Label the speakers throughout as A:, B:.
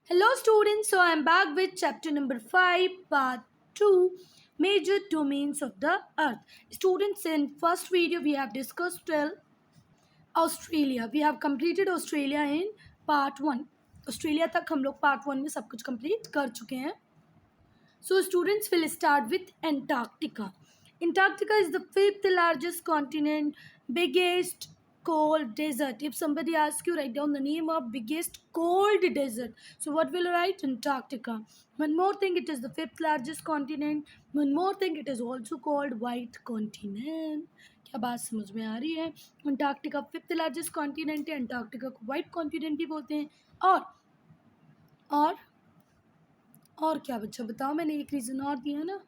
A: Hello students, so I am back with chapter number 5 part 2 major domains of the earth. Students, in first video we have discussed Australia. We have completed Australia in part 1. Australia तक हम लोग part 1 में सब कुछ complete कर चुके हैं. So students will start with Antarctica. Antarctica is the fifth largest continent, biggest cold desert. If somebody asks you, write down the name of biggest cold desert. So what will you write? Antarctica. One more thing, it is the fifth largest continent. One more thing, it is also called white continent. क्या बात समझ में आ रही है? Antarctica fifth largest continent है. Antarctica को white continent भी बोलते हैं. और और क्या बच्चा बताओ, मैंने एक रीजन और दिया ना,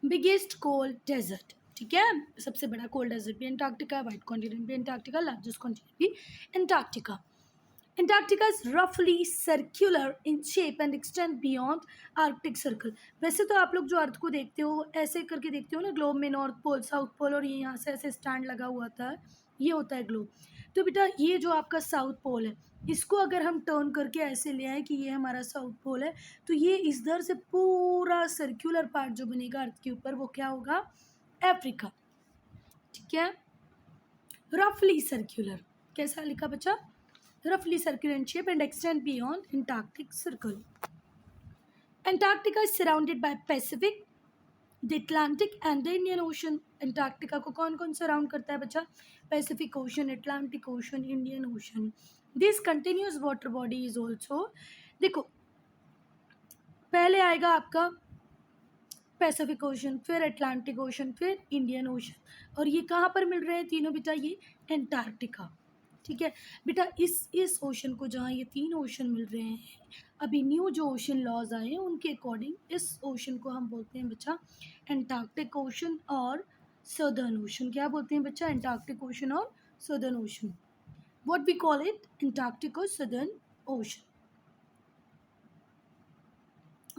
A: बिगेस्ट कोल्ड डेजर्ट. ठीक है, सबसे बड़ा कोल्ड डेजर्ट भी अंटार्कटिका, वाइट कॉन्टिनेंट भी अंटार्कटिका, लार्जेस्ट कॉन्टिनेंट भी Antarctica. Antarctica is roughly circular in shape and extend beyond Arctic Circle. वैसे तो आप लोग जो अर्थ को देखते हो ऐसे करके देखते हो ना, ग्लोब में नॉर्थ पोल, साउथ पोल, और ये यहाँ से ऐसे स्टैंड लगा हुआ था, ये होता है ग्लोब. तो बेटा ये जो आपका साउथ पोल है, इसको अगर हम टर्न करके ऐसे ले आए कि ये हमारा साउथ पोल है, तो ये इधर से पूरा सर्क्यूलर पार्ट जो बनेगा अर्थ के ऊपर, वो क्या होगा? अफ्रीका. ठीक है, रफली सर्क्यूलर. कैसा लिखा बच्चा? roughly circular in shape and extend beyond Antarctic Circle. Antarctica is surrounded by Pacific, the Atlantic and the Indian Ocean. Antarctica को कौन कौन सराउंड करता है बच्चा? Pacific Ocean, Atlantic Ocean, Indian Ocean. This continuous water body is also, देखो पहले आएगा आपका पैसिफिक ओशन, फिर अटलांटिक ओशन, फिर इंडियन ओशन, और ये कहाँ पर मिल रहे हैं तीनों बेटा? ये एंटार्क्टिका. ठीक है बेटा, इस ओशन को जहाँ ये तीन ओशन मिल रहे हैं, अभी न्यू जो ओशन लॉज आए हैं उनके अकॉर्डिंग इस ओशन को हम बोलते हैं बच्चा एंटार्क्टिक ओशन और सदर्न ओशन. क्या बोलते हैं बच्चा? एंटार्क्टिक ओशन और Southern Ocean. What we call it? Antarctic और सदर्न ओशन.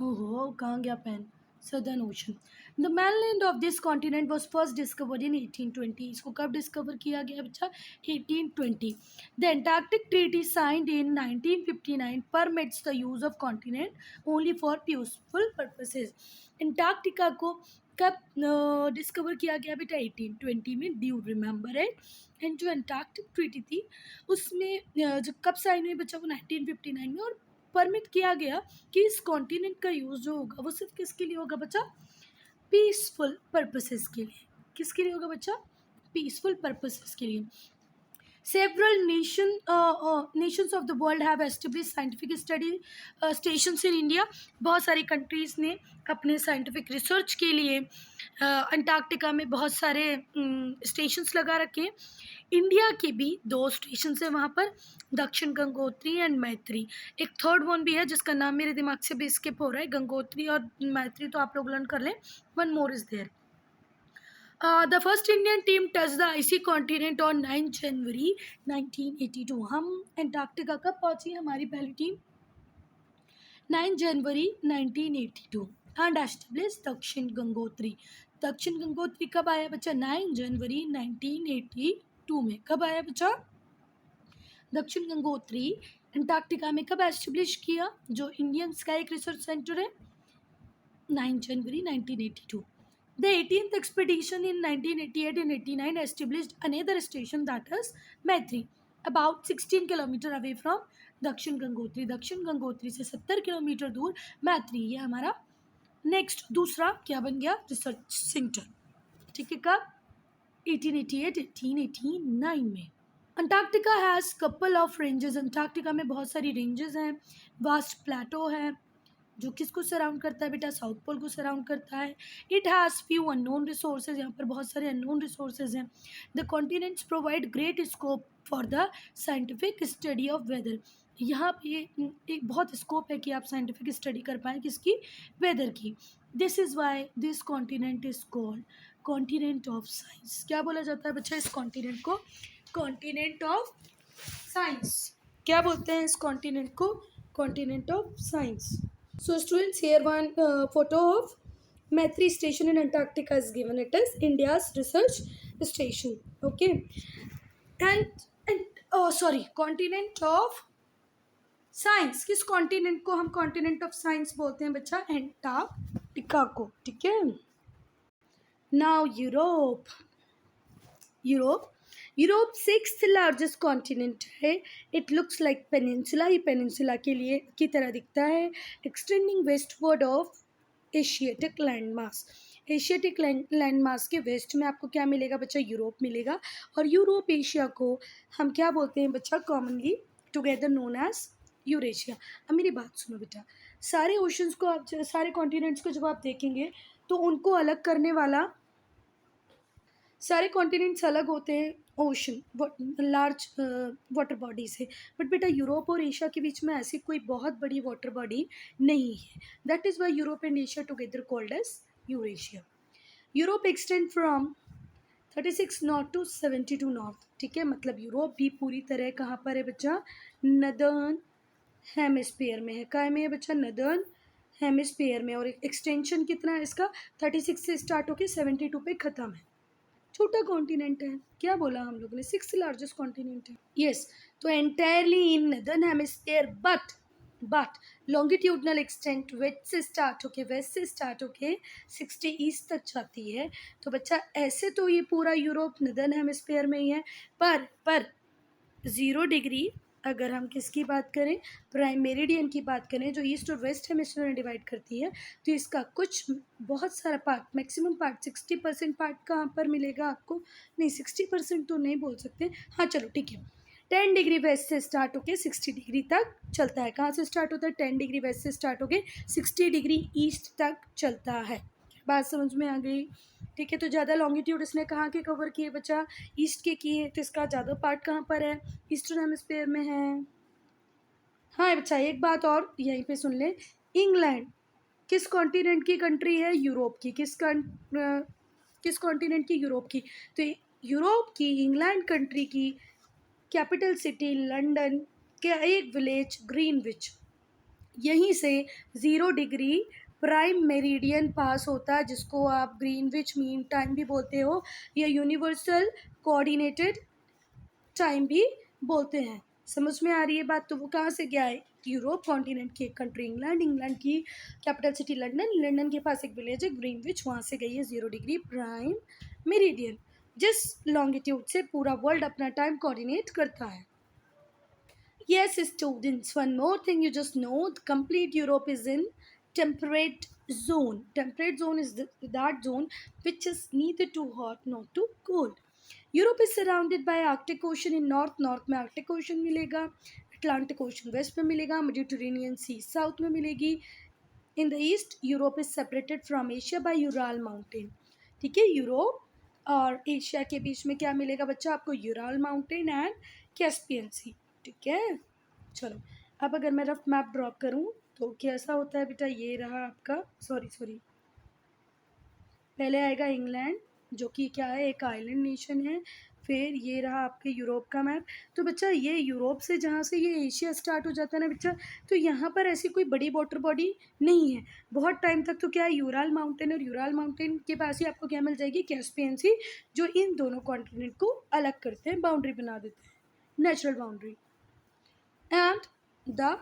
A: ओहो, कहाँ गया pen? Southern Ocean. The mainland of this continent was first discovered in 1820. इसको कब डिस्कवर किया गया बच्चा? 1820. The Antarctic Treaty signed in 1959 permits the use of continent only for useful purposes. Antarctica को कब डिस्कवर किया गया बेटा? 1820 में. Due remember it. एंड जो एंटार्क्टिक ट्रीटी थी उसमें जब कब साइन हुई बच्चा? वो 1959 में. और परमिट किया गया कि इस कॉन्टिनेंट का यूज़ जो होगा वो सिर्फ किसके लिए होगा बच्चा? पीसफुल पर्पसेस के लिए. किसके लिए होगा बच्चा? पीसफुल पर्पसेस के लिए. Several nations of the world have established scientific study stations in India. बहुत सारी कंट्रीज़ ने अपने साइंटिफिक रिसर्च के लिए अंटार्कटिका में बहुत सारे स्टेशंस लगा रखे हैं. इंडिया के भी 2 स्टेशन है वहाँ पर, दक्षिण गंगोत्री एंड मैत्री. एक थर्ड वन भी है जिसका नाम मेरे दिमाग से भी स्किप हो रहा है. गंगोत्री और मैत्री तो आप लोग लर्न कर लें. One more is there. The first Indian team touched the icy continent on 9 जनवरी 1982. हम एंटार्क्टिका कब पहुंची? हमारी पहली टीम 9 जनवरी 1982. एंड एस्टेब्लिश दक्षिण गंगोत्री. दक्षिण गंगोत्री कब आया बच्चा? 9 जनवरी 1982 में. कब आया बच्चा? दक्षिण गंगोत्री अंटार्कटिका में कब एस्टेब्लिश किया? जो इंडियन स्काई रिसर्च सेंटर है, 9 जनवरी 1982. The 18th expedition in 1988 and 89 established another station, that is Maitri, about 16 kilometer away from दक्षिण गंगोत्री. दक्षिण गंगोत्री से 70 किलोमीटर दूर मैत्री. ये हमारा नेक्स्ट दूसरा क्या बन गया? Research centre. ठीक है, कब? 1888 1889 में. Antarctica has couple of ranges. Antarctica में बहुत सारी रेंजेस हैं. वास्ट प्लेटो है जो किसको सराउंड करता है बेटा? साउथ पोल को सराउंड करता है. It has few unknown resources. यहाँ पर बहुत सारे अननोन रिसोर्सेज हैं. The continents provide great scope for the scientific study of weather. यहाँ पे एक बहुत स्कोप है कि आप साइंटिफिक स्टडी कर पाएँ किसकी? वेदर की. This is why this continent is called continent of science. क्या बोला जाता है बच्चा इस कॉन्टिनेंट को? Continent of science. क्या बोलते हैं इस कॉन्टिनेंट को? Continent of science. So students, here one photo of Maitri station in Antarctica is given. It is India's research station. Okay, and continent of science, किस कॉन्टिनेंट को हम continent of science बोलते हैं बच्चा? एंटार्क्टिका को, ठीक है। Now Europe. Europe Europe sixth largest continent है। इट लुक्स लाइक पेनिनसुला, ही पेनिनसुला के लिए की तरह दिखता है। Extending westward of Asiatic land mass. Asiatic land mass के वेस्ट में आपको क्या मिलेगा बच्चा? यूरोप मिलेगा। और यूरोप एशिया को हम क्या बोलते हैं बच्चा? Commonly together known as Eurasia. अब मेरी बात सुनो बेटा, सारे ओशंस को आप, सारे कॉन्टिनेंट्स को जब आप देखेंगे तो उनको अलग करने वाला, सारे कॉन्टिनेंट्स अलग होते हैं ओशन लार्ज वाटर बॉडी से, बट बेटा यूरोप और एशिया के बीच में ऐसी कोई बहुत बड़ी वाटर बॉडी नहीं है। That is why Europe and Asia together called as Eurasia. Europe extend from 36 north to 72 north, ठीक है। मतलब यूरोप भी पूरी तरह कहाँ पर है बच्चा? नदर्न हेमिस्फीयर में है। काय में है बच्चा? नदर्न हेमिस्फीयर में। और एक्सटेंशन कितना है इसका? 36 से स्टार्ट होकर 72 पे ख़त्म है। छोटा कॉन्टिनेंट है। क्या बोला हम लोगों ने? सिक्स लार्जेस्ट कॉन्टिनेंट है। यस, तो entirely in northern hemisphere, but longitudinal extent west से स्टार्ट होके 60 ईस्ट तक जाती है। तो बच्चा ऐसे तो ये पूरा यूरोप नदर्न हेमिस्फीयर में ही है, पर 0 डिग्री अगर हम किसकी बात करें, प्राइम मेरिडियन की बात करें, जो ईस्ट और वेस्ट हेमिस्फीयर में डिवाइड करती है, तो इसका कुछ बहुत सारा पार्ट, मैक्सिमम पार्ट 60% पार्ट कहाँ पर मिलेगा आपको? नहीं, 60% तो नहीं बोल सकते, हाँ चलो ठीक है। 10 डिग्री वेस्ट से स्टार्ट होके 60 डिग्री तक चलता है। कहाँ से स्टार्ट होता है? 10 डिग्री वेस्ट से स्टार्ट होके 60 डिग्री ईस्ट तक चलता है। बात समझ में आ गई? ठीक है, तो ज़्यादा लॉन्गिट्यूड इसने कहाँ के कवर किए बच्चा? ईस्ट के किए। तो इसका ज़्यादा पार्ट कहाँ पर है? ईस्टर्न हेमिस्फीयर में है। हाँ बच्चा, एक बात और यहीं पे सुन ले। इंग्लैंड किस कॉन्टिनेंट की कंट्री है? यूरोप की। किस कॉन्टिनेंट की? यूरोप की। तो यूरोप की, इंग्लैंड कंट्री की कैपिटल सिटी लंदन के एक विलेज ग्रीनविच, यहीं से 0 डिग्री प्राइम मेरिडियन पास होता है, जिसको आप ग्रीनविच मीन टाइम भी बोलते हो या यूनिवर्सल कोऑर्डिनेटेड टाइम भी बोलते हैं। समझ में आ रही है बात? तो वो कहाँ से गया है? यूरोप कॉन्टिनेंट की एक कंट्री इंग्लैंड, इंग्लैंड की कैपिटल सिटी लंदन, लंदन के पास एक विलेज है ग्रीनविच, वहाँ से गई है 0 डिग्री प्राइम मेरिडियन, जिस लॉन्गिट्यूड से पूरा वर्ल्ड अपना टाइम कोऑर्डिनेट करता है। Yes, students, one more thing you just know, the complete Europe is in temperate zone. Temperate zone is that zone which is neither too hot nor too cold. Europe is surrounded by Arctic Ocean in north, north में Arctic Ocean मिलेगा, Atlantic Ocean west में मिलेगा, Mediterranean Sea south में मिलेगी. In the east, Europe is separated from Asia by Ural Mountain. ठीक है, Europe और Asia के बीच में क्या मिलेगा बच्चा आपको? यूराल माउंटेन एंड कैस्पियन सी, ठीक है। चलो, अब अगर मैं रफ मैप ड्रॉ करूँ तो कैसा होता है बेटा? ये रहा आपका, सॉरी, पहले आएगा इंग्लैंड, जो कि क्या है? एक आइलैंड नेशन है। फिर ये रहा आपके यूरोप का मैप। तो बच्चा ये यूरोप से, जहाँ से ये एशिया स्टार्ट हो जाता है ना बच्चा, तो यहाँ पर ऐसी कोई बड़ी वाटर बॉडी नहीं है। बहुत टाइम तक तो क्या है? यूराल माउंटेन, और यूराल माउंटेन के पास ही आपको क्या मिल जाएगी? कैस्पियन सी, जो इन दोनों कॉन्टिनेंट को अलग करते हैं, बाउंड्री बना देते हैं, natural boundary. And the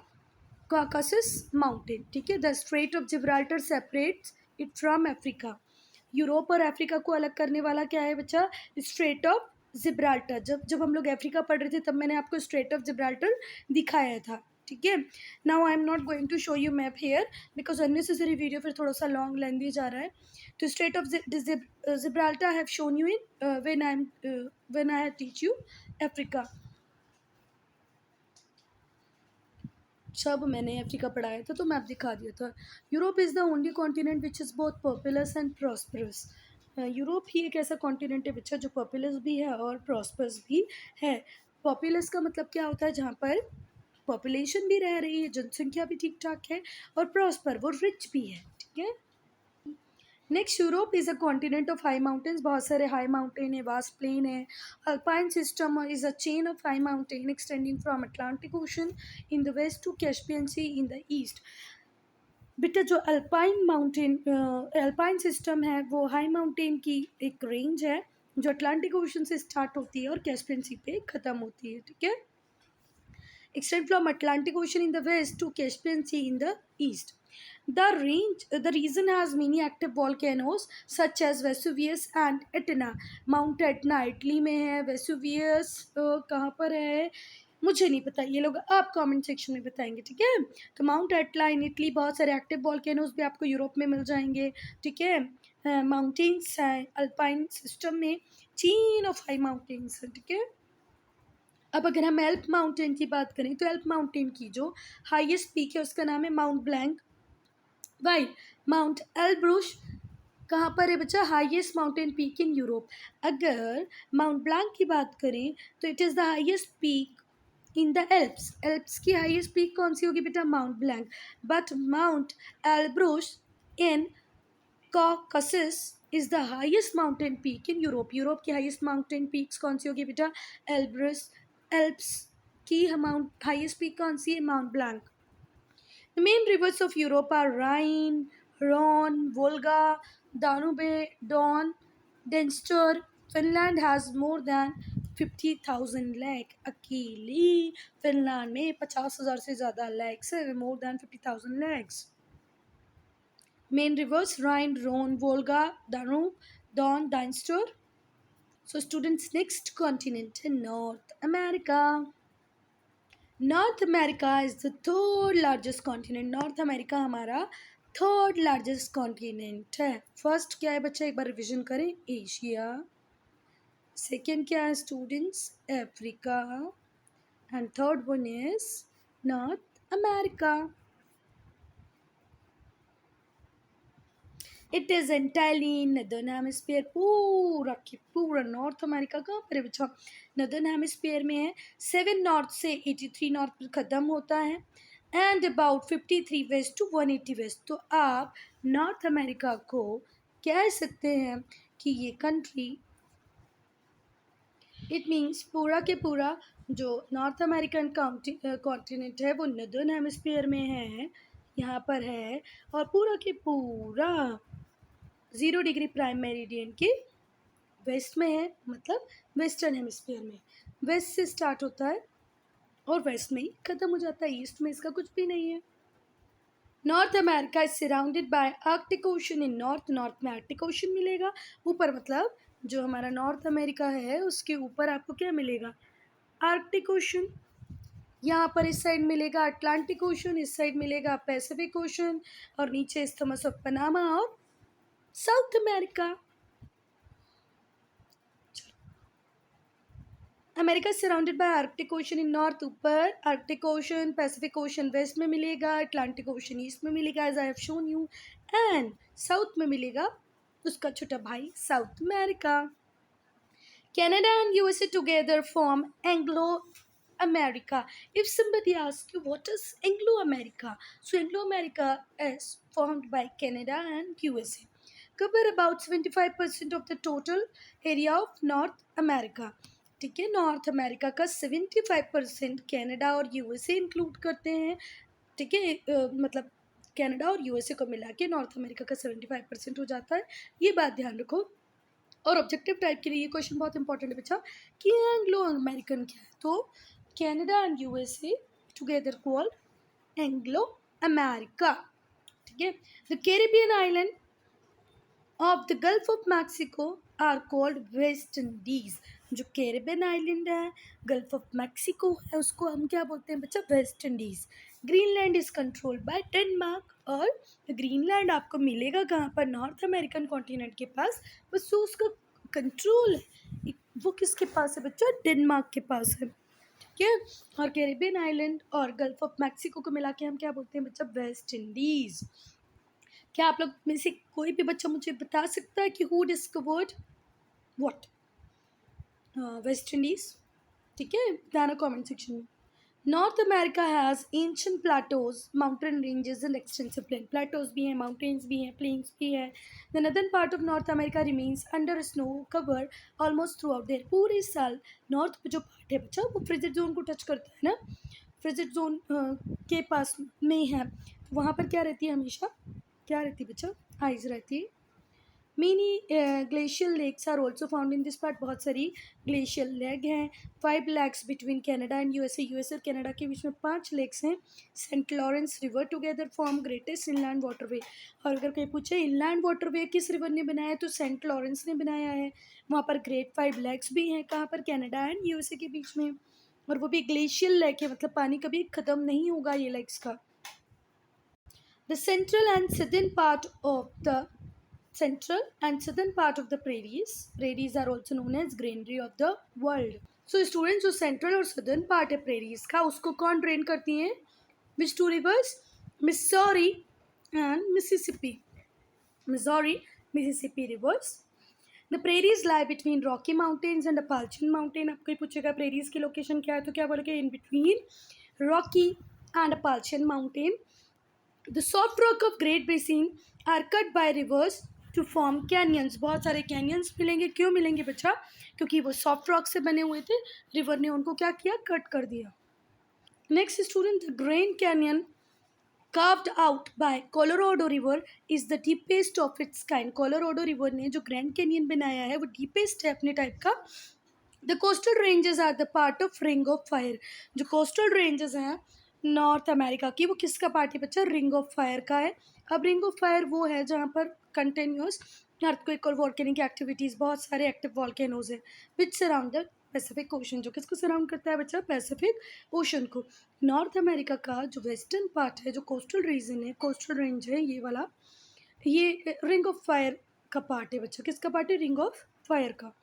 A: Caucasus Mountain, ठीक है। The straight of Gibraltar separates it from Africa. Europe और अफ्रीका को अलग करने वाला क्या है बच्चा? Straight of Gibraltar. जब जब हम लोग अफ्रीका पढ़ रहे थे तब मैंने आपको स्ट्रेट ऑफ जिब्राल्टर दिखाया था, ठीक है। Now I am not going to show you map here because unnecessary video फिर थोड़ा सा लॉन्ग लेंदी जा रहा है। तो strait of Gibraltar I have shown you in when I teach you Africa. जब मैंने अफ्रीका पढ़ाया था तो मैप दिखा दिया था। Europe is the only continent which is both populous and prosperous. Europe ही एक ऐसा कॉन्टिनेंट है बच्चा जो पॉपुलस भी है और प्रॉस्परस भी है। पॉपुलस का मतलब क्या होता है? जहाँ पर पॉपुलेशन भी रह रही है, जनसंख्या भी ठीक ठाक है, और प्रॉस्पर, वो रिच भी है, ठीक है। Next, Europe is a continent of high mountains. बहुत सारे हाई माउंटेन है, वास्ट प्लेन है। Alpine system is a chain of high mountain extending from Atlantic Ocean in the west to Caspian Sea in the east. बेटा जो alpine system है वो high mountain की एक रेंज है जो अटलांटिक ओशन से स्टार्ट होती है और कैस्पियन सी पे ख़त्म होती है, ठीक है। extend from Atlantic Ocean in the west to Caspian Sea in the east. The region has many active volcanoes such as Vesuvius and Etna. Mount Etna Italy में है, Vesuvius कहाँ पर है मुझे नहीं पता, ये लोग आप कमेंट सेक्शन में बताएंगे, ठीक है। तो माउंट एटला इन इटली, बहुत सारे एक्टिव वॉल्केनोज भी आपको यूरोप में मिल जाएंगे, ठीक है। माउंटेन्स हैं अल्पाइन सिस्टम में, चेन ऑफ हाई माउंटेन्स, ठीक है। अब अगर हम एल्प माउंटेन की बात करें तो एल्प माउंटेन की जो हाईएस्ट पीक है उसका नाम है Mount Blanc, while Mount Elbrus कहाँ पर है बच्चा, highest mountain peak in Europe. अगर माउंट ब्लैंक की बात करें तो it is the highest peak in the Alps. Alps की हाईएस्ट पीक कौन सी होगी बेटा, Mount Blanc. But Mount Elbrus in Caucasus is the highest mountain peak in Europe. Europe की हाईएस्ट माउंटेन पीक्स कौन सी होगी बेटा, एल्ब्रस। एल्प्स की माउंट हाईएस्ट पीक कौन सी है, Mount blank. The main rivers of Europe are Rhine, Rhone, Volga, Danube, Don, Dniester. Finland has more than 50,000 lake. अकेली Finland में 50,000 से ज़्यादा लेक्स है, more than 50,000 lakes. Main rivers Rhine, Rhone, Volga, Danube, Don, Dniester. So students, next continent in North America. North America is the third largest continent. North America हमारा third largest continent है। First क्या है बच्चा, एक बार revision करें, Asia. Second क्या है students, Africa. And third one is north America. It is entirely in northern hemisphere. पूरा की पूरा नॉर्थ अमेरिका कहाँ पर है बच्चा, नदर्न हेमिस्फीयर में है। 7 नॉर्थ से 83 नॉर्थ पर ख़त्म होता है and about 53 west to 180 west. तो आप नॉर्थ अमेरिका को कह सकते हैं कि ये कंट्री, इट मीन्स पूरा के पूरा जो नॉर्थ अमेरिकन कॉन्टिनेंट है वो नदर्न हेमिस्फीयर में है, यहाँ पर है, और पूरा के पूरा 0 डिग्री प्राइम मेरिडियन के वेस्ट में है, मतलब वेस्टर्न हेमिस्फीयर में। वेस्ट से स्टार्ट होता है और वेस्ट में ही ख़त्म हो जाता है, ईस्ट में इसका कुछ भी नहीं है। North America is surrounded by Arctic Ocean in north. North में आर्कटिक ओशन मिलेगा ऊपर, मतलब जो हमारा नॉर्थ अमेरिका है उसके ऊपर आपको क्या मिलेगा, आर्कटिक ओशन। यहाँ पर इस साइड मिलेगा अटलांटिक ओशन, इस साइड मिलेगा पैसिफिक ओशन, और नीचे इस्थमस ऑफ पनामा और South America. America surrounded by Arctic Ocean in north, ऊपर Arctic Ocean, Pacific Ocean west में मिलेगा, अटलांटिक ओशन ईस्ट में मिलेगा as I have shown you, and south में मिलेगा उसका छोटा भाई South America. Canada and USA together form Anglo America. If somebody asks you what is Anglo America, so Anglo America is formed by Canada and USA. Cover about 75% of the total area of North America. ठीक है, north America का 75% Canada और USA include करते हैं, ठीक है। मतलब Canada और यूएसए को मिला के नॉर्थ अमेरिका का 75% हो जाता है, ये बात ध्यान रखो। और ऑब्जेक्टिव टाइप के लिए ये क्वेश्चन बहुत इंपॉर्टेंट है बच्चा कि एंग्लो अमेरिकन क्या है, तो Canada and USA together called Anglo America, ठीक है। The Caribbean island of the Gulf of Mexico are called West Indies. जो कैरिबियन आइलैंड है, गल्फ ऑफ मैक्सिको है, उसको हम क्या बोलते हैं बच्चा, West Indies. Greenland is controlled by Denmark, और ग्रीनलैंड आपको मिलेगा कहाँ पर, नॉर्थ अमेरिकन कॉन्टिनेंट के पास, बस वो उसका कंट्रोल है वो किसके पास है बच्चा, डेनमार्क के पास है, ठीक है। और कैरिबियन आइलैंड और गल्फ ऑफ मैक्सिको को मिला के हम क्या बोलते हैं बच्चा, वेस्ट इंडीज। क्या आप लोग में से कोई भी बच्चा मुझे बता सकता है कि who discovered what, West Indies, ठीक है, बताना कमेंट सेक्शन में। North America has ancient plateaus, mountain ranges and extensive plain. Plateaus भी हैं, माउंटेन्स भी हैं, प्लेन्स भी हैं। The northern part of North America remains under snow cover almost throughout there. पूरे साल नॉर्थ जो पार्ट है बच्चा वो फ्रिजिड जोन को टच करता है ना, फ्रिजिड जोन के पास में है, वहाँ पर क्या रहती है हमेशा, क्या रहती है बच्चा, आइस रहती है, Many glacial lakes are also found in this part. बहुत सारी glacial lake हैं. 5 lakes between Canada and USA. USA और Canada के बीच में 5 lakes हैं. St. Lawrence River together form greatest inland waterway. और अगर कोई पूछे inland waterway किस रिवर ने बनाया है तो सेंट लॉरेंस ने बनाया है. वहाँ पर ग्रेट 5 lakes भी हैं. कहाँ पर? कनाडा एंड यूएसए के बीच में. और वो भी ग्लेशियल लेक है, मतलब पानी कभी ख़त्म नहीं होगा ये लेक्स का. The central and southern part of the prairies are also known as greenery of the world. So students, जो central और southern part है prairies का, उसको कौन drain करती हैं? Which two rivers? Missouri and Mississippi. Missouri, Mississippi rivers. The prairies lie between Rocky Mountains and Appalachian Mountain. आप कोई पूछेगा prairies की location क्या है तो क्या बोलोगे? In between Rocky and Appalachian Mountain. The soft rock of Great Basin are cut by rivers to form canyons. बहुत सारे canyons मिलेंगे. क्यों मिलेंगे बच्चा? क्योंकि वो soft rock से बने हुए थे. रिवर ने उनको क्या किया? कट कर दिया. Next student, the Grand Canyon carved out by Colorado River is the deepest of its kind. Colorado River ने जो Grand Canyon बनाया है वो deepest है अपने टाइप का. The coastal ranges are the part of Ring of Fire. जो coastal ranges हैं नॉर्थ अमेरिका की, वो किसका पार्ट है बच्चा? रिंग ऑफ फायर का है. अब रिंग ऑफ फायर वो है जहाँ पर कंटिन्यूस अर्थक्वेक और वॉल्केनिक एक्टिविटीज़, बहुत सारे एक्टिव वॉल्केनोज हैं विच सराउंड द पैसिफिक ओशन. जो किसको सराउंड करता है बच्चा? पैसिफिक ओशन को. नॉर्थ अमेरिका का जो वेस्टर्न पार्ट है, जो कोस्टल रीजन है, कोस्टल रेंज है, ये वाला, ये रिंग ऑफ फायर का पार्ट है बच्चा. किसका पार्ट है? रिंग ऑफ फायर का.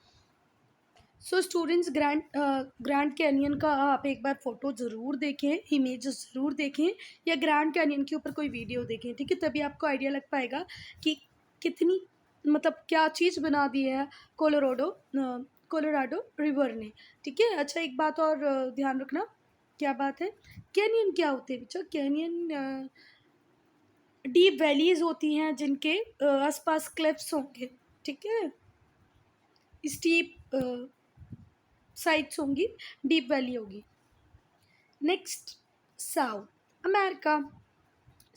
A: सो स्टूडेंट्स, ग्रैंड कैनियन का आप एक बार फ़ोटो ज़रूर देखें, इमेज ज़रूर देखें, या ग्रैंड कैनियन के ऊपर कोई वीडियो देखें, ठीक है? तभी आपको आइडिया लग पाएगा कि कितनी, मतलब क्या चीज़ बना दी है कोलोराडो रिवर ने, ठीक है? अच्छा, एक बात और ध्यान रखना. क्या बात है? कैनियन क्या होते हैं बच्चा? कैनियन डीप वैलीज होती हैं जिनके आसपास क्लिफ्स होंगे, ठीक है? स्टीप साइट्स होंगी, डीप वैली होगी. Next, south America.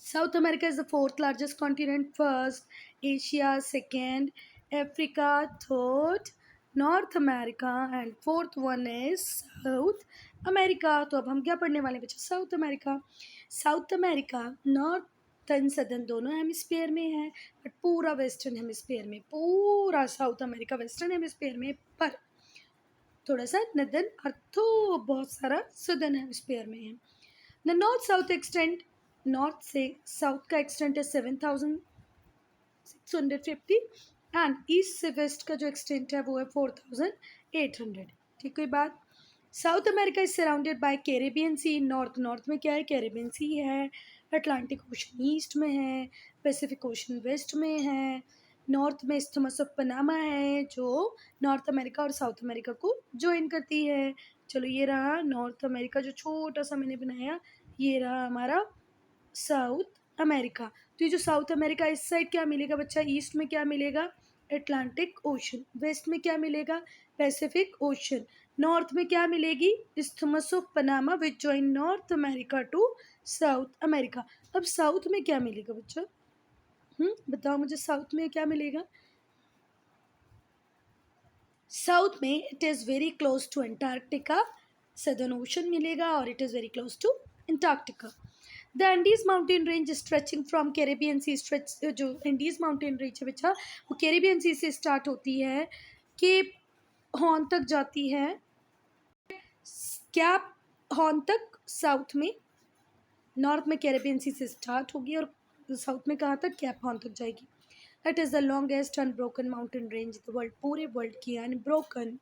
A: South America is the fourth largest continent. First Asia, second Africa, third north America and fourth one is south America. तो अब हम क्या पढ़ने वाले हैं बच्चे? South America. South America north and southern दोनों हेमिस्फीयर में है, बट पूरा वेस्टर्न हेमिस्फीयर में, पूरा साउथ अमेरिका वेस्टर्न हेमिस्फीयर में, पर थोड़ा सा नदन और तो बहुत सारा सदर्न हेमिस्फीयर में है. The north south extent, north से साउथ का एक्सटेंट है 7,650 एंड ईस्ट से वेस्ट का जो एक्सटेंट है वो है 4,800. ठीक है बात. South America is surrounded by Caribbean Sea. North में क्या है? कैरेबियन सी है. अटलांटिक ओशन ईस्ट में है, पैसिफिक ओशन वेस्ट में है. नॉर्थ में इस्थमस ऑफ पनामा है जो नॉर्थ अमेरिका और साउथ अमेरिका को ज्वाइन करती है. चलो, ये रहा नॉर्थ अमेरिका जो छोटा सा मैंने बनाया, ये रहा हमारा साउथ अमेरिका. तो ये जो साउथ अमेरिका, इस साइड क्या मिलेगा बच्चा? ईस्ट में क्या मिलेगा? Atlantic ocean. वेस्ट में क्या मिलेगा? Pacific ocean. नॉर्थ में क्या मिलेगी? Isthmus of Panama which join North America to South America. अब साउथ में क्या मिलेगा बच्चा? बताओ मुझे, साउथ में क्या मिलेगा? साउथ में it is very close to Antarctica, southern ocean मिलेगा, और it is very close to Antarctica. The Andes mountain range stretching from Caribbean sea. जो एंडीज माउंटेन रेंज है बच्चा, वो कैरेबियन सी से स्टार्ट होती है, केप हॉर्न तक जाती है. कैप हॉर्न तक साउथ में, नॉर्थ में कैरेबियन सी से स्टार्ट होगी और साउथ में कहाँ तक? कैप हॉर्न तक जाएगी. It is the longest unbroken mountain range the world. पूरे वर्ल्ड की अनब्रोकन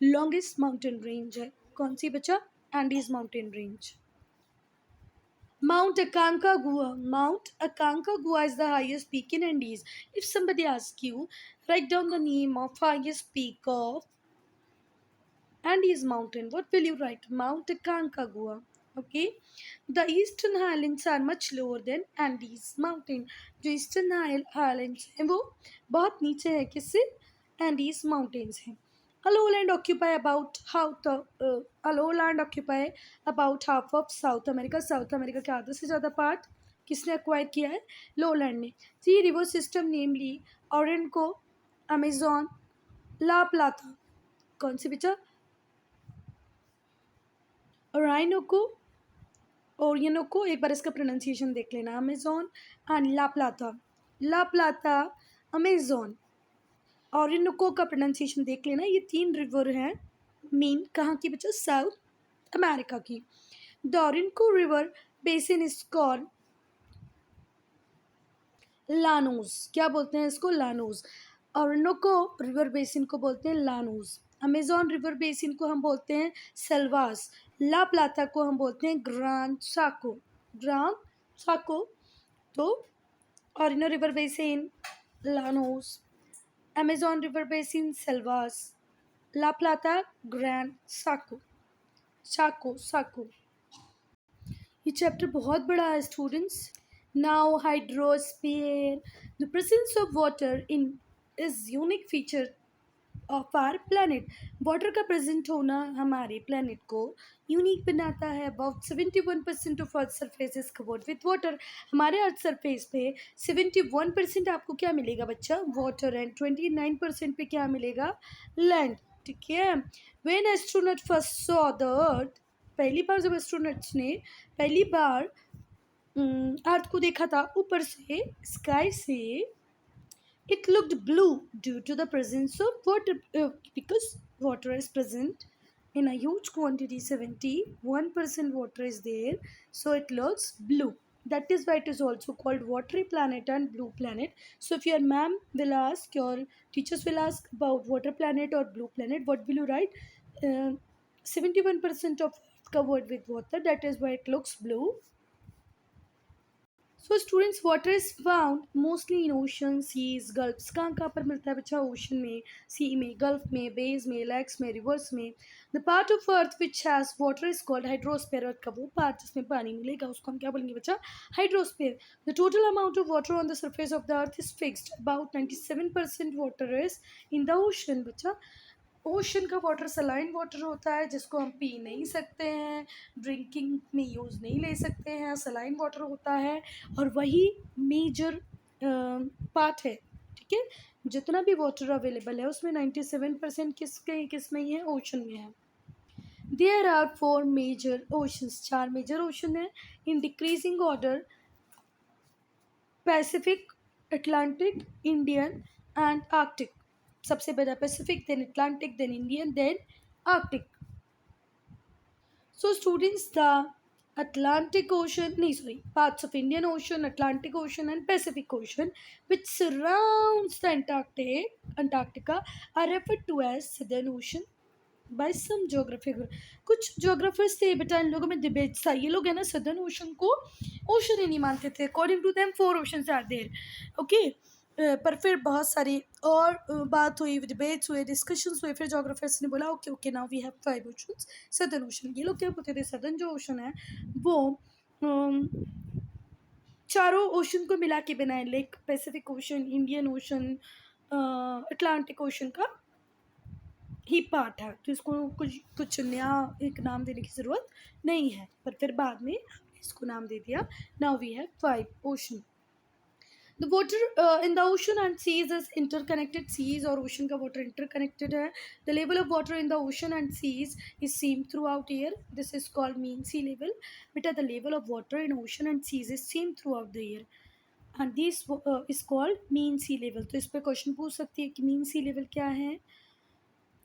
A: लॉन्गेस्ट माउंटेन रेंज है. कौन सी बच्चा? Andes mountain range. Mount Aconcagua. Mount Aconcagua is the highest peak in Andes. If somebody asks you, write down the name of highest peak of Andes mountain, what will you write? Mount Aconcagua. Okay. The eastern highlands are much lower than Andes mountain. जो eastern highlands हैं वो बहुत नीचे है किससे? Andes mountains हैं. A lowland occupy about half of South America. South America के आधे से ज़्यादा पार्ट किसने एक्वायर किया है? लोलैंड ने। थ्री रिवर सिस्टम नेमली ऑरेनको, अमेजॉन, ला प्लाता। कौन सी बेटा? ओराइनोको, ओरियनोको, एक बार इसका प्रोनाउंसिएशन देख लेना, Amazon and La Plata. La Plata, Amazon, Orinoco का प्रोनाउंसिएशन देख लेना। ये तीन रिवर हैं मेन, कहाँ की बच्चा? साउथ अमेरिका की। The Orinoco river basin is called Llanos. क्या बोलते हैं इसको? लानोस। ओरिनोको रिवर बेसिन को बोलते हैं लानोस। अमेजॉन रिवर बेसिन को हम बोलते हैं सेल्वास। ला प्लाता को हम बोलते हैं ग्रांड साको। Gran Chaco. तो Orinoco river basin Llanos, Amazon river basin Selvas, La Plata Gran Chaco. Chaco Chaco. ये चैप्टर बहुत बड़ा है students. Now, hydrosphere. The presence of water in is unique feature of our planet. Water का present होना हमारे planet को unique बनाता है। About 71% of earth surface is covered with water. हमारे अर्थ सरफेस पे 71% आपको क्या मिलेगा बच्चा? वाटर। एंड 29% पे क्या मिलेगा? लैंड। ठीक है। When astronaut first saw the earth, पहली बार जब एस्ट्रोनॉट्स ने पहली बार अर्थ को देखा था ऊपर से, स्काई से, it looked blue due to the presence of water, because water is present in a huge quantity. 71% water is there, so it looks blue. That is why it is also called watery planet and blue planet. So if your ma'am will ask, your teachers will ask about water planet or blue planet, what will you write? 71% of earth covered with water, that is why it looks blue. So students, water is found mostly in ocean, seas, gulfs. कहाँ कहाँ पर मिलता है बच्चा? Ocean में, सी में, gulf में, beige में, लैक्स में, रिवर्स में। The part of earth which has water is called hydrosphere. Earth का वो पार्ट जिसमें पानी मिलेगा उसको हम क्या बोलेंगे बच्चा? Hydrosphere. The total amount of water on the surface of the earth is fixed. About 97% water is in the ocean बच्चा। ओशन का वाटर सलाइन वाटर होता है जिसको हम पी नहीं सकते हैं, ड्रिंकिंग में यूज़ नहीं ले सकते हैं, सलाइन वाटर होता है। और वही मेजर पार्ट है। ठीक है। जितना भी वाटर अवेलेबल है उसमें 97% किस में ही है? ओशन में है। There are 4 major oceans. 4 major ocean है in decreasing order: Pacific, Atlantic, Indian and Arctic. सबसे बड़ा Pacific, then Atlantic, then Indian, then Arctic. So students, the Atlantic Ocean, no, sorry, parts of Indian Ocean, Atlantic Ocean and Pacific Ocean which surrounds the Antarctica are referred to as Southern Ocean by some geographer. कुछ geographers थे बेटा, इन लोगों में debate था। ये लोग है ना सदर्न ओशन को ओशन ही नहीं मानते थे। According to them 4 oceans are there. Okay. पर फिर बहुत सारी और बात हुई, डिबेट्स हुए, डिस्कशंस हुए, फिर जोग्राफर्स ने बोला okay okay now we have 5 oceans. Southern Ocean, ये लोग क्या बोलते थे? सदर्न जो ओशन है वो चारों ओशन को मिला के बनाए, like Pacific ocean, Indian ocean, Atlantic ocean का ही पार्ट है। तो इसको कुछ नया एक नाम देने की ज़रूरत नहीं है, पर फिर बाद में इसको नाम दे दिया। Now we have 5 ocean. The water in the ocean and seas is interconnected. Seas और ocean का water interconnected है। The level of water in the ocean and seas is same throughout year. This is called mean sea level. बेटा, the level of water in ocean and seas is same throughout the year. And this is called mean sea level. तो इस पे question पूछ सकती है कि mean sea level क्या है?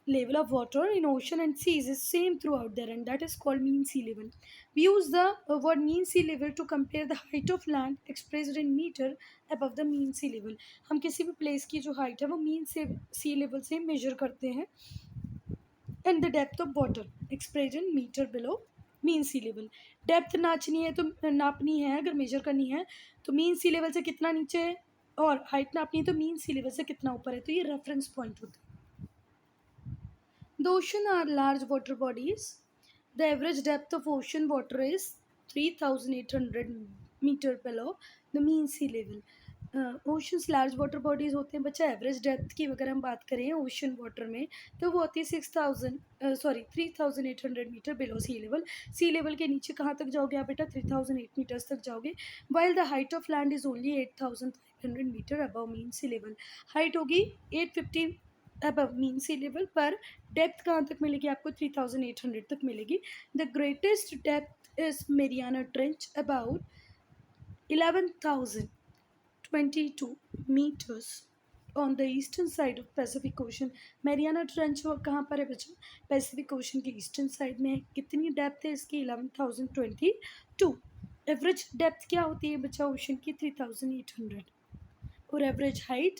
A: Level of water in ocean and seas is same throughout there, and that is called mean sea level. We use the word mean sea level to compare the height of land expressed in meter above the mean sea level. हम किसी भी place की जो height है वो mean से सी level से measure करते हैं। And the depth of water expressed in metre below mean sea level. Depth नाचनी है तो नापनी है, अगर मेजर करनी है तो मीन सी लेवल से कितना नीचे है, और हाइट नापनी है तो मीन सी लेवल से कितना ऊपर है। तो ये रेफरेंस पॉइंट होता है। The ocean are large water bodies. The average depth of ocean water is 3,800 meter below the mean sea level. Oceans large water bodies होते हैं बच्चा। एवरेज डेप्थ की अगर हम बात करें ओशन वाटर में, तो वो होती है 3,800 मीटर बिलो सी लेवल। सी लेवल के नीचे कहाँ तक जाओगे आप बेटा? 3,008 मीटर्स तक जाओगे। While the height of land is only 8,500 metre above mean sea level. Height होगी 850 अबव मीन सी लेवल, पर डेप्थ कहाँ तक मिलेगी आपको? 3,800 तक मिलेगी। The greatest depth is Mariana trench about 11,022 meters on the eastern side of Pacific Ocean। Mariana trench कहाँ पर है बच्चा? पैसिफिक ओशन के ईस्टर्न साइड में है। कितनी डेप्थ है इसकी? 11,022। एवरेज डेप्थ क्या होती है बच्चा ओशन की? 3,800। और एवरेज हाइट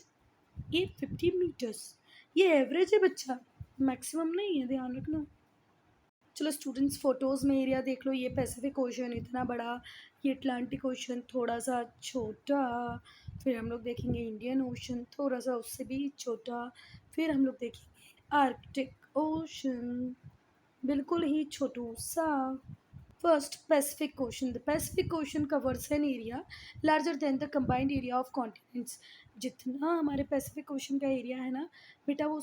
A: 850 मीटर्स। ये एवरेज है बच्चा, मैक्सिमम नहीं है, ध्यान रखना। चलो स्टूडेंट्स, फ़ोटोज़ में एरिया देख लो। ये पैसिफिक ओशन इतना बड़ा, ये अटलांटिक ओशन थोड़ा सा छोटा, फिर हम लोग देखेंगे इंडियन ओशन थोड़ा सा उससे भी छोटा, फिर हम लोग देखेंगे आर्कटिक ओशन बिल्कुल ही छोटू सा। First, Pacific ocean. The Pacific ocean covers an area larger than the combined area of continents. जितना हमारे पैसिफिक ओशन का एरिया है ना बेटा, वो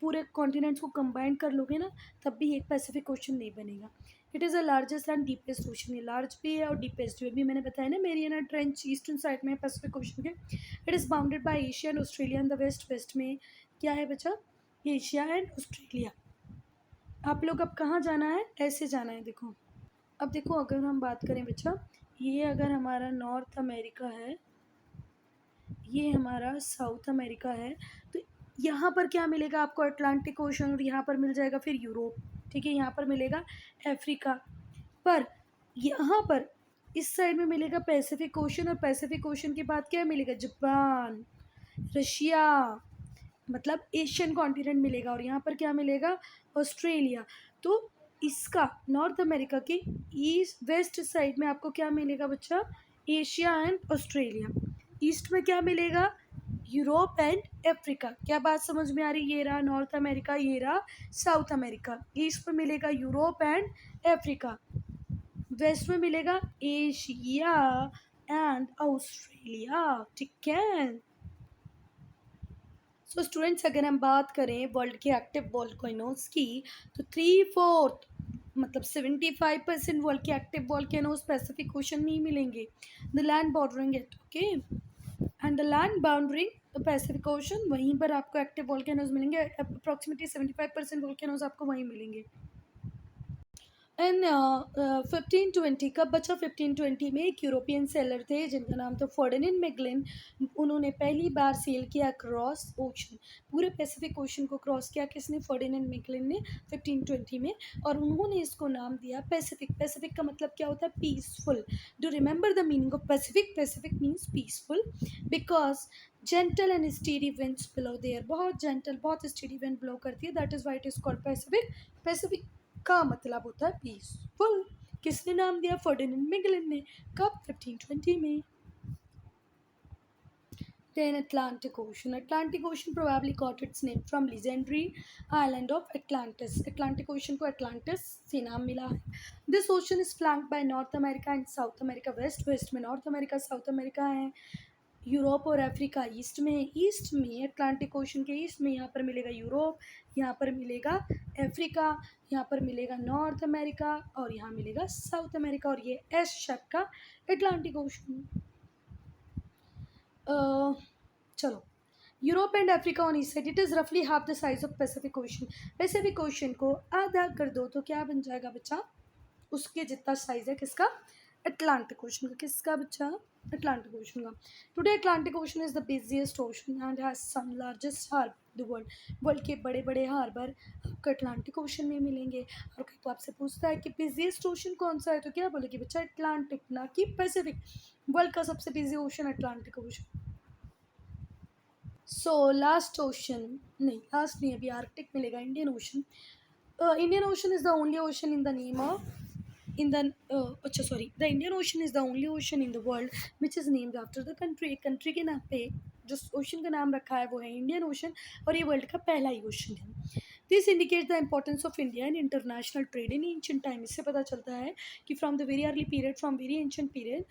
A: पूरे कॉन्टिनेंट्स को कंबाइन कर लोगे ना, तब भी एक पैसिफिक ओशन नहीं बनेगा। It is the largest and deepest ocean. ये लार्ज भी है और डीपेस्ट भी। अभी मैंने बताया ना मेरियाना ट्रेंच ईस्टर्न साइड में है पैसिफिक ओशन के। It is bounded by Asia and Australia in the west. West में क्या है बच्चा? Asia and Australia. आप लोग अब कहाँ जाना है? ऐसे जाना है, देखो। अब देखो, अगर हम बात करें बच्चा, ये अगर हमारा नॉर्थ अमेरिका है, ये हमारा साउथ अमेरिका है, तो यहाँ पर क्या मिलेगा आपको? Atlantic ocean. और यहाँ पर मिल जाएगा फिर यूरोप, ठीक है। यहाँ पर मिलेगा अफ्रीका, पर यहाँ पर इस साइड में मिलेगा पैसिफिक ओशन। और पैसिफिक ओशन के बाद क्या मिलेगा? जापान, रशिया, मतलब एशियन कॉन्टिनेंट मिलेगा। और यहाँ पर क्या मिलेगा? ऑस्ट्रेलिया। तो इसका नॉर्थ अमेरिका के ईस्ट वेस्ट साइड में आपको क्या मिलेगा बच्चा? Asia and Australia. ईस्ट में क्या मिलेगा? Europe and Africa. क्या बात समझ में आ रही? ये रहा नॉर्थ अमेरिका, ये रहा साउथ अमेरिका। ईस्ट में मिलेगा यूरोप एंड अफ्रीका, वेस्ट में मिलेगा एशिया एंड ऑस्ट्रेलिया, ठीक है। सो स्टूडेंट्स, अगर हम बात करें वर्ल्ड के एक्टिव वॉल्केनोज की, तो 3/4 मतलब 75% वर्ल्ड के एक्टिव वॉल्केनोज पैसिफिक ओशन में ही मिलेंगे। The land bordering it, okay, and the land bounding the Pacific ocean, वहीं पर आपको एक्टिव वॉल्केनोज मिलेंगे। अप्रॉक्सीमेटली 75% वॉल्केनोज आपको वहीं मिलेंगे। इन 1520, कब बचा? 1520 में एक यूरोपियन सेलर थे जिनका नाम था फर्डिनेंड मैगलन। उन्होंने पहली बार सेल किया क्रॉस ओशन, पूरे पैसिफिक ओशन को क्रॉस किया। किसने? फर्डिनेंड मैगलन ने 1520 में। और उन्होंने इसको नाम दिया पैसिफिक। पैसिफिक का मतलब क्या होता है? Peaceful. Do remember the meaning of Pacific? Pacific means peaceful, because gentle and steady winds blow there. बहुत जेंटल, बहुत स्टीडी विंड ब्लो करती है, that is why it is called Pacific. Pacific का मतलब होता है पीसफुल। किसने नाम दिया? फर्डिनेंड मैगलन ने। कब? 1520 में। Then Atlantic Ocean. Atlantic Ocean probably got its name from legendary island of Atlantis. Atlantic Ocean को Atlantis से नाम मिला है। This ocean is flanked by North America and South America west. West में North America, South America है। Europe और Africa east में। East में अटलांटिक ओशन के ईस्ट में यहाँ पर मिलेगा यूरोप, यहाँ पर मिलेगा अफ्रीका, यहाँ पर मिलेगा नॉर्थ अमेरिका, और यहाँ मिलेगा साउथ अमेरिका। और ये एस शेप का अटलांटिक ओशन। चलो, Europe and Africa on east side, it is रफली half the size of Pacific ocean. Pacific ocean को आधा कर दो तो क्या बन जाएगा बच्चा? उसके जितना साइज है किसका? अटलांटिक ओशन का। किसका बच्चा? अटलांटिक ओशन का। Today Atlantic Ocean is the busiest ocean and has some largest harbour the world. World के बड़े बड़े हार्बर आपको अटलांटिक ओशन में मिलेंगे। और कोई तो आपसे पूछता है कि बिजिएस्ट ओशन कौन सा है, तो क्या बोलेगी बच्चा? अटलांटिक, ना कि पैसिफिक। वर्ल्ड का सबसे busy ocean Atlantic ocean. So last ocean, नहीं लास्ट नहीं, अभी आर्कटिक मिलेगा। Indian ocean. Indian ocean is the only ocean in the name of the Indian ocean is the only ocean in the world which is named after the country. Country के नाम पे जो ocean का नाम रखा है वो है इंडियन ओशन, और ये वर्ल्ड का पहला ही ओशन है। This indicate the importance of India in international trade in ancient time. इससे पता चलता है कि from the very early period, from very ancient period,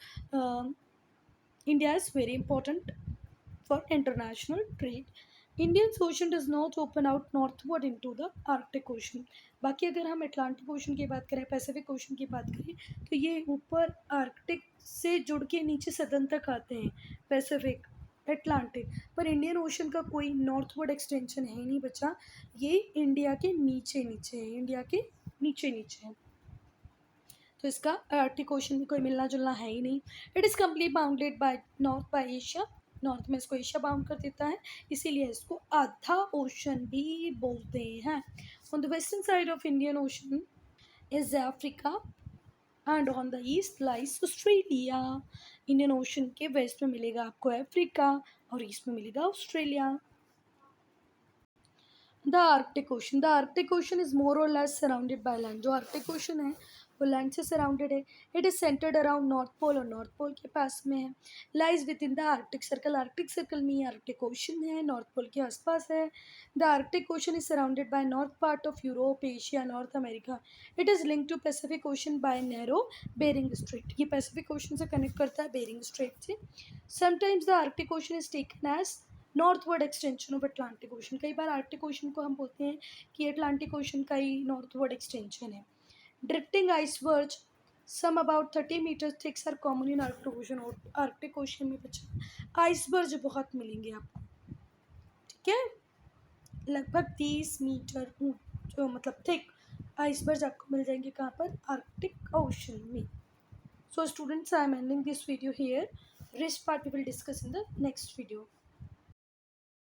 A: India is very important for international trade. Indian Ocean does not open out northward into the Arctic Ocean. बाकी अगर हम Atlantic ocean की बात करें, पैसिफिक ओशन की बात करें, तो ये ऊपर आर्कटिक से जुड़ के नीचे सदन तक आते हैं, पैसिफिक, अटलांटिक। पर इंडियन ओशन का कोई नॉर्थवर्ड एक्सटेंशन है नहीं बचा, ये इंडिया के नीचे नीचे है, इंडिया के नीचे नीचे है। तो इसका आर्कटिक ओशन में कोई मिलना जुलना है ही नहीं। It is complete bounded by north bye Asia, north में इसको एशिया बाउंड कर देता है, इसीलिए इसको आधा ओशन भी बोलते हैं। On the western side of Indian Ocean is Africa and on the east lies Australia. Indian Ocean के वेस्ट में मिलेगा आपको अफ्रीका और ईस्ट में मिलेगा Australia. The Arctic Ocean is more or less surrounded by land. जो Arctic Ocean है वो लैंड से सराउंडेड है। It is centred around North Pole और नॉर्थ पोल के पास में है। Lies within the Arctic circle. Arctic Circle में आर्कटिक ओशन है, नॉर्थ पोल के आसपास है। The Arctic Ocean is surrounded by north part of Europe, Asia, North America. It is link to Pacific Ocean by narrow Bering Strait. ये Pacific Ocean से connect करता है Bering Strait से। Sometimes the Arctic Ocean is taken as northward extension of Atlantic Ocean. कई बार Arctic ocean को हम बोलते हैं कि अटलांटिक ओशन का ही नॉर्थवर्ड एक्सटेंशन है। Drifting iceberg some about 30 metre thicks are common in Arctic ocean. और आर्कटिक ओशन में बच्चा आइसबर्ग बहुत मिलेंगे आपको, ठीक है, लगभग 30 मीटर जो मतलब थिक आइसबर्ग आपको मिल जाएंगे कहाँ पर, आर्कटिक ओशन में। So students, I am ending this video here. Rest part we will discuss in the next video.